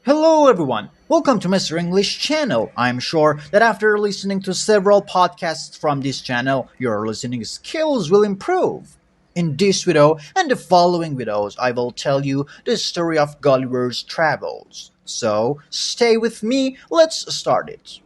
Hello everyone, welcome to Mr. English channel. I'm sure that after listening to several podcasts from this channel, your listening skills will improve. In this video and the following videos, I will tell you the story of Gulliver's travels. So, stay with me, let's start it.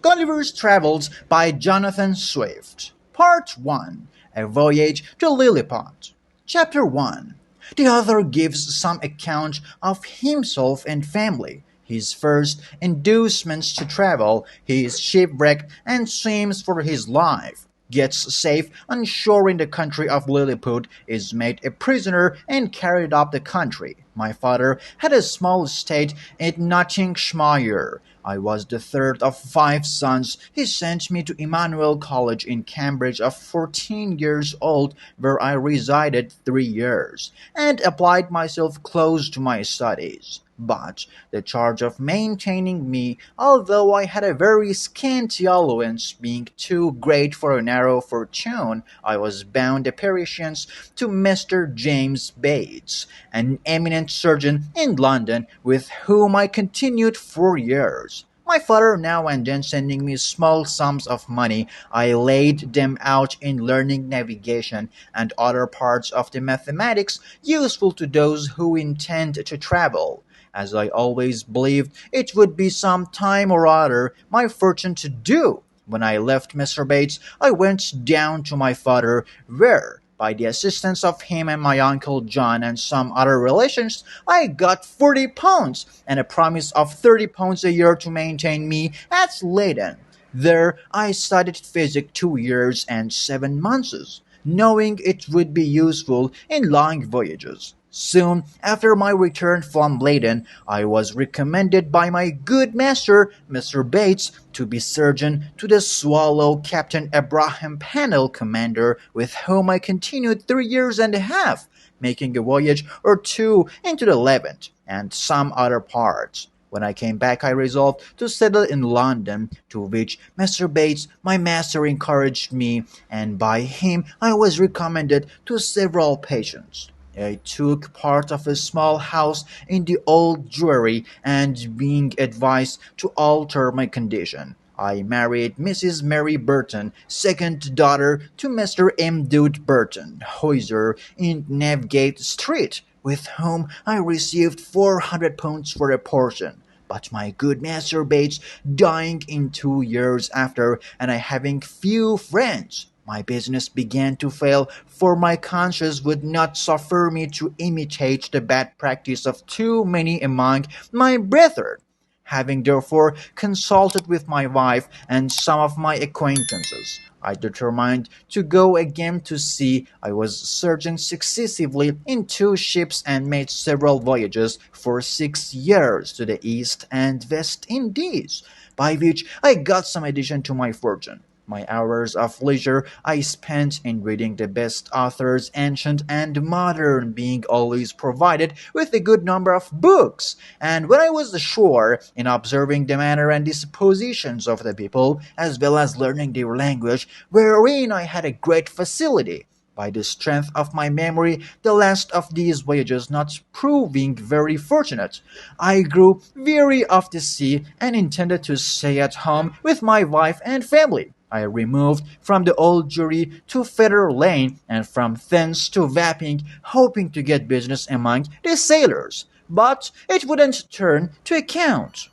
Gulliver's Travels by Jonathan Swift. Part 1. A Voyage to Lilliput. Chapter 1. The author gives some account of himself and family, his first inducements to travel, his shipwreck, and swims for his life, gets safe on shore in the country of Lilliput, is made a prisoner and carried up the country. My father had a small estate in Nottinghamshire. I was the third of five sons. He sent me to Emmanuel College in Cambridge of 14 years old, where I resided 3 years, and applied myself close to my studies. But the charge of maintaining me, although I had a very scanty allowance, being too great for a narrow fortune, I was bound apparitions to Mr. James Bates, an eminent surgeon in London, with whom I continued 4 years. My father now and then sending me small sums of money, I laid them out in learning navigation and other parts of the mathematics useful to those who intend to travel, as I always believed it would be some time or other my fortune to do. When I left Mr. Bates, I went down to my father, where, by the assistance of him and my uncle John and some other relations, I got £40 and a promise of £30 a year to maintain me at Leyden. There I studied physics 2 years and 7 months, knowing it would be useful in long voyages. Soon after my return from Leyden, I was recommended by my good master, Mr. Bates, to be surgeon to the Swallow, Captain Abraham Pennell, commander, with whom I continued 3 years and a half, making a voyage or two into the Levant and some other parts. When I came back, I resolved to settle in London, to which Mr. Bates, my master, encouraged me, and by him I was recommended to several patients. I took part of a small house in the old Jewry, and being advised to alter my condition, I married Mrs. Mary Burton, second daughter to Mr. M. Dude Burton, hosier in Navgate Street, with whom I received £400 for a portion. But my good Master Bates dying in 2 years after, and I having few friends, my business began to fail, for my conscience would not suffer me to imitate the bad practice of too many among my brethren. Having therefore consulted with my wife and some of my acquaintances, I determined to go again to sea. I was surgeon successively in two ships and made several voyages for 6 years to the East and West Indies, by which I got some addition to my fortune. My hours of leisure I spent in reading the best authors, ancient and modern, being always provided with a good number of books, and when I was ashore, in observing the manner and dispositions of the people, as well as learning their language, wherein I had a great facility. By the strength of my memory, the last of these voyages not proving very fortunate, I grew weary of the sea and intended to stay at home with my wife and family. I removed from the old Jewry to Fetter Lane, and from thence to Wapping, hoping to get business among the sailors. But it wouldn't turn to account.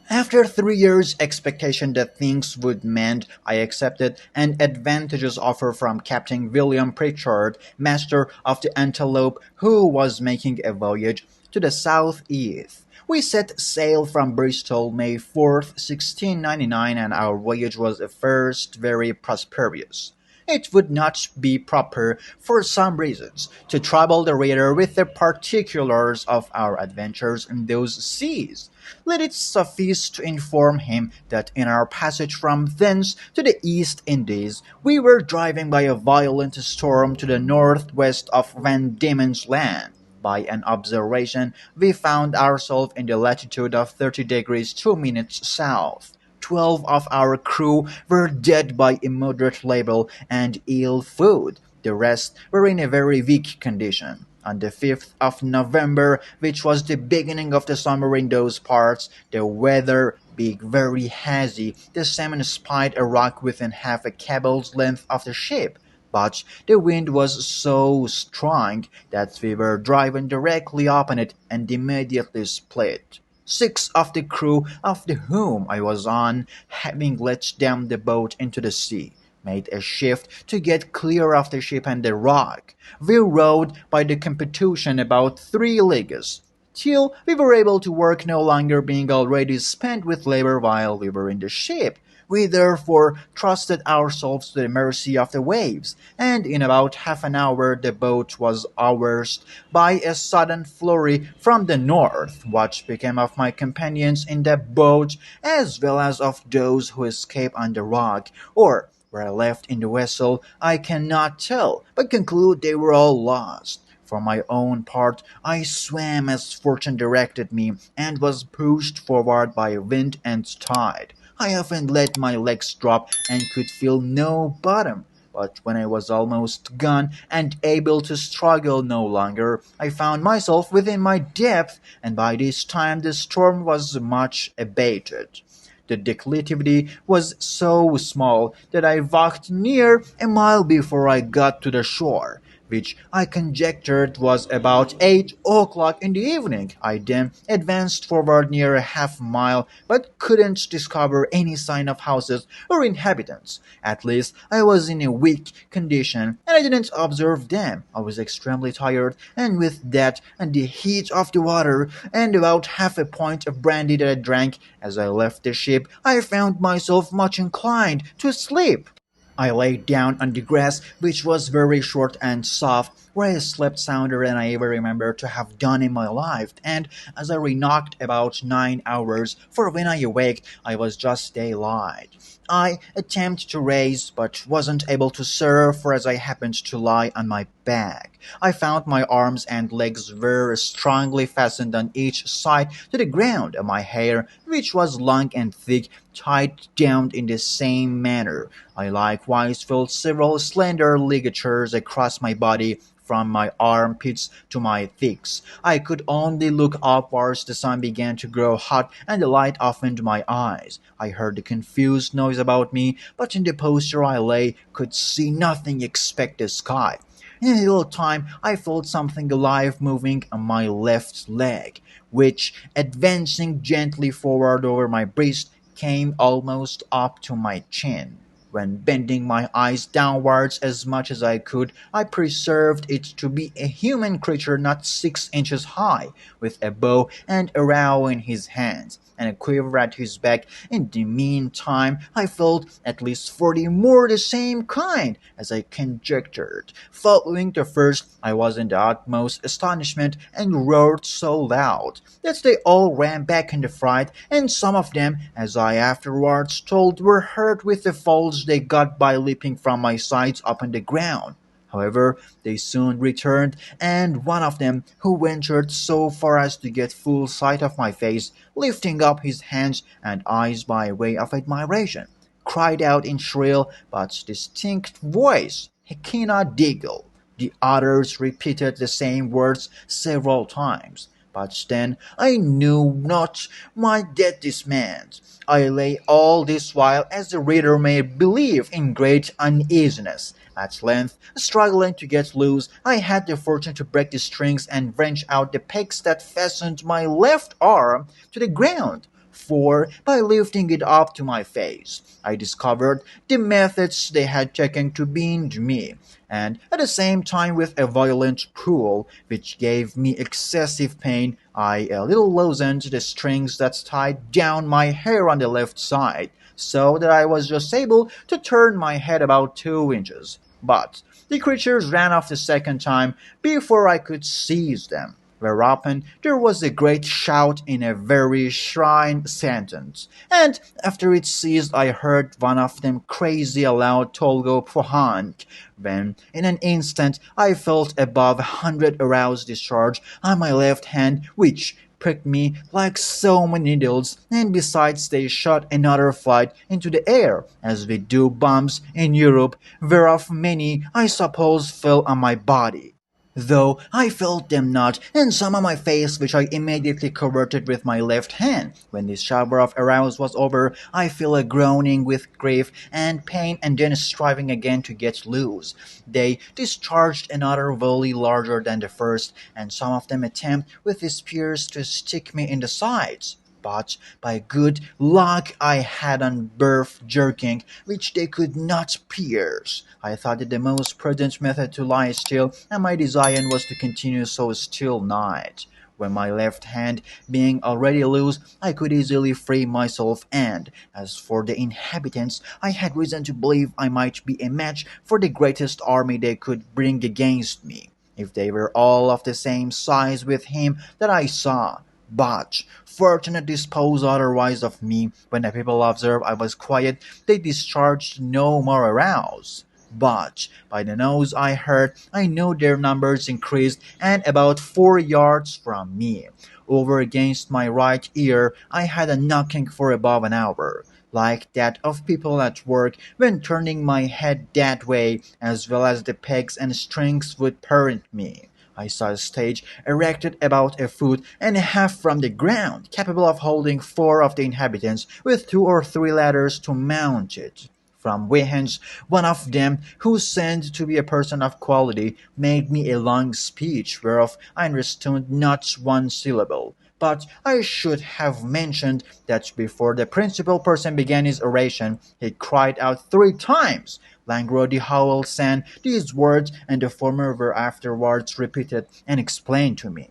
After 3 years' expectation that things would mend, I accepted an advantageous offer from Captain William Pritchard, master of the Antelope, who was making a voyage to the south-east. We set sail from Bristol May 4th, 1699, and our voyage was at first very prosperous. It would not be proper, for some reasons, to trouble the reader with the particulars of our adventures in those seas. Let it suffice to inform him that in our passage from thence to the East Indies, we were driven by a violent storm to the northwest of Van Diemen's Land. By an observation, we found ourselves in the latitude of 30 degrees 2 minutes south. 12 of our crew were dead by immoderate labor and ill food. The rest were in a very weak condition. On the 5th of November, which was the beginning of the summer in those parts, the weather being very hazy, the salmon spied a rock within half a cable's length of the ship. But the wind was so strong that we were driven directly upon it and immediately split. Six of the crew of the whom I was on, having let down the boat into the sea, made a shift to get clear of the ship and the rock. We rowed by the computation about 3 leagues, till we were able to work, no longer being already spent with labor while we were in the ship. We therefore trusted ourselves to the mercy of the waves, and in about half an hour the boat was ours by a sudden flurry from the north. What became of my companions in the boat, as well as of those who escaped on the rock, or were left in the vessel, I cannot tell, but conclude they were all lost. For my own part, I swam as fortune directed me, and was pushed forward by wind and tide. I often let my legs drop and could feel no bottom. But when I was almost gone and able to struggle no longer, I found myself within my depth, and by this time the storm was much abated. The declivity was so small that I walked near a mile before I got to the shore, which I conjectured was about 8 o'clock in the evening. I then advanced forward near a half-mile, but couldn't discover any sign of houses or inhabitants. At least I was in a weak condition, and I didn't observe them. I was extremely tired, and with that and the heat of the water, and about half a pint of brandy that I drank as I left the ship, I found myself much inclined to sleep. I lay down on the grass, which was very short and soft, where I slept sounder than I ever remember to have done in my life, and as I knocked about 9 hours, for when I awaked I was just daylight. I attempted to raise, but wasn't able to stir, for as I happened to lie on my back, I found my arms and legs were strongly fastened on each side to the ground, and my hair, which was long and thick, tied down in the same manner. I likewise felt several slender ligatures across my body, from my armpits to my thighs. I could only look upwards. The sun began to grow hot, and the light opened my eyes. I heard a confused noise about me, but in the posture I lay, could see nothing except the sky. In a little time I felt something alive moving on my left leg, which, advancing gently forward over my breast, came almost up to my chin. When bending my eyes downwards as much as I could, I perceived it to be a human creature not 6 inches high, with a bow and arrow in his hands, and a quiver at his back. In the meantime, I felt at least 40 more the same kind, as I conjectured. Following the first, I was in the utmost astonishment, and roared so loud that they all ran back in the fright, and some of them, as I afterwards told, were hurt with the falls they got by leaping from my sides upon the ground. However, they soon returned, and one of them, who ventured so far as to get full sight of my face, lifting up his hands and eyes by way of admiration, cried out in shrill but distinct voice, "Hekina Diggle!" The others repeated the same words several times. But then I knew not my death dismayed. I lay all this while, as the reader may believe, in great uneasiness. At length, struggling to get loose, I had the fortune to break the strings and wrench out the pegs that fastened my left arm to the ground. For, by lifting it up to my face, I discovered the methods they had taken to bind me, and at the same time with a violent pull, which gave me excessive pain, I a little loosened the strings that tied down my hair on the left side, so that I was just able to turn my head about 2 inches. But the creatures ran off the second time before I could seize them, whereupon there was a great shout in a very shrine sentence, and after it ceased I heard one of them crazy aloud Tolgo Pohank, when in an instant I felt above 100 arrows discharged on my left hand, which pricked me like so many needles, and besides they shot another flight into the air, as we do bombs in Europe, whereof many, I suppose, fell on my body. though I felt them not, and some on my face which I immediately covered with my left hand. When this shower of arousal was over, I feel a groaning with grief and pain and then striving again to get loose. They discharged another volley larger than the first, and some of them attempt with the spears to stick me in the sides. But by good luck I had on birth jerking, which they could not pierce. I thought it the most prudent method to lie still, and my desire was to continue so still night. When my left hand being already loose, I could easily free myself, and as for the inhabitants, I had reason to believe I might be a match for the greatest army they could bring against me, if they were all of the same size with him that I saw. But fortune disposed otherwise of me. When the people observed I was quiet, they discharged no more arouse. But by the noise I heard, I knew their numbers increased, and about 4 yards from me, over against my right ear, I had a knocking for above an hour, like that of people at work when turning my head that way, as well as the pegs and strings would parent me. I saw a stage erected about a foot and a half from the ground, capable of holding four of the inhabitants, with two or three ladders to mount it. From whence one of them, who seemed to be a person of quality, made me a long speech, whereof I understood not one syllable. But I should have mentioned that before the principal person began his oration, he cried out 3 times. Langro the Howl sang these words, and the former were afterwards repeated and explained to me.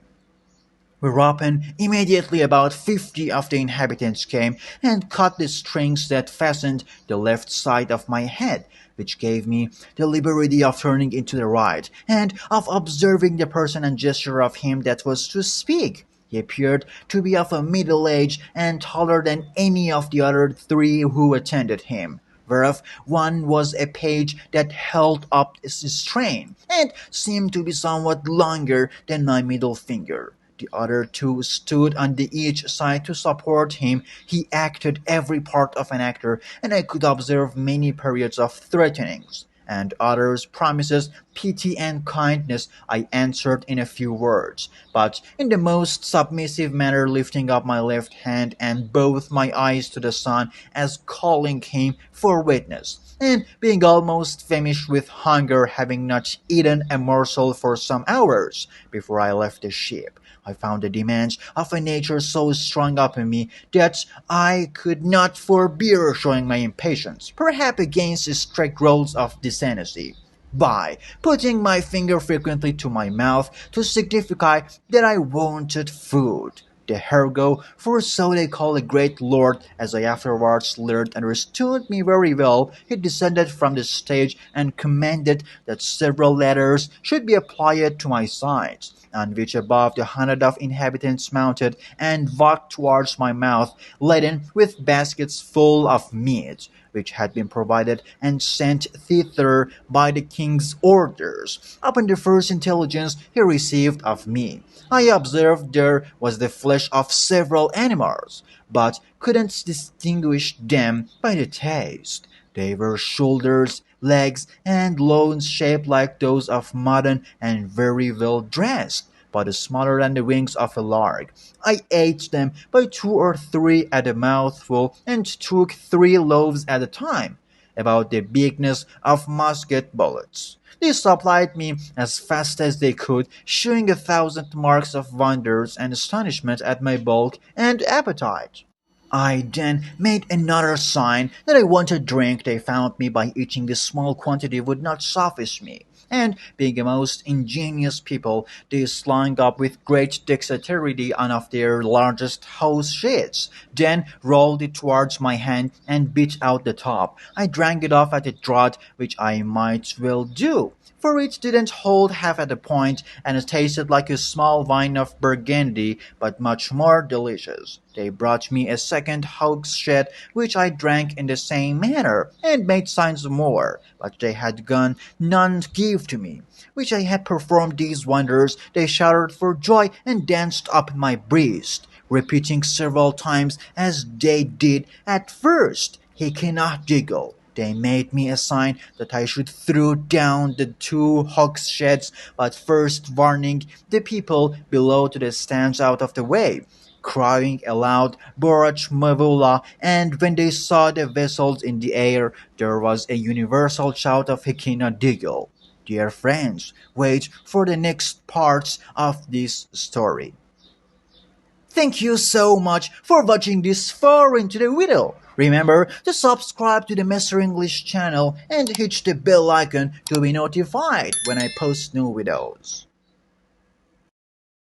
Whereupon immediately about 50 of the inhabitants came and cut the strings that fastened the left side of my head, which gave me the liberty of turning into the right, and of observing the person and gesture of him that was to speak. He appeared to be of a middle age and taller than any of the other three who attended him, whereof one was a page that held up his train, and seemed to be somewhat longer than my middle finger. The other two stood on the each side to support him. He acted every part of an actor, and I could observe many periods of threatenings, and others promises, pity, and kindness. I answered in a few words, but in the most submissive manner, lifting up my left hand and both my eyes to the sun, as calling him for witness. And being almost famished with hunger, having not eaten a morsel for some hours before I left the ship, I found the demands of a nature so strong upon me that I could not forbear showing my impatience, perhaps against the strict rules of decency, by putting my finger frequently to my mouth to signify that I wanted food. The Hergo, for so they call a great lord, as I afterwards learned understood me very well, he descended from the stage and commanded that several ladders should be applied to my sides, on which above the 100 of inhabitants mounted and walked towards my mouth, laden with baskets full of meat, which had been provided and sent thither by the king's orders. Upon the first intelligence he received of me, I observed there was the flesh of several animals, but couldn't distinguish them by the taste. They were shoulders, legs, and loins shaped like those of mutton and very well dressed, but smaller than the wings of a lark. I ate them by two or three at a mouthful, and took 3 loaves at a time, about the bigness of musket bullets. They supplied me as fast as they could, showing 1,000 marks of wonders and astonishment at my bulk and appetite. I then made another sign that I wanted drink. They found me by eating this small quantity would not suffice me, and being a most ingenious people, they slung up with great dexterity one of their largest house sheets, then rolled it towards my hand and bit out the top. I drank it off at a draught, which I might well do, for it didn't hold half at the point, and it tasted like a small wine of Burgundy, but much more delicious. They brought me a second hogshead, which I drank in the same manner, and made signs more, but they had gone none give to me. Which I had performed these wonders, they shouted for joy and danced up my breast, repeating several times as they did at first. He cannot jiggle. They made me a sign that I should throw down the two hogsheads, but first warning the people below to stand out of the way, crying aloud Borach Mavula, and when they saw the vessels in the air, there was a universal shout of Hekina Diggle. Dear friends, wait for the next parts of this story. Thank you so much for watching this far into the video. Remember to subscribe to the Mr. English channel and hit the bell icon to be notified when I post new videos.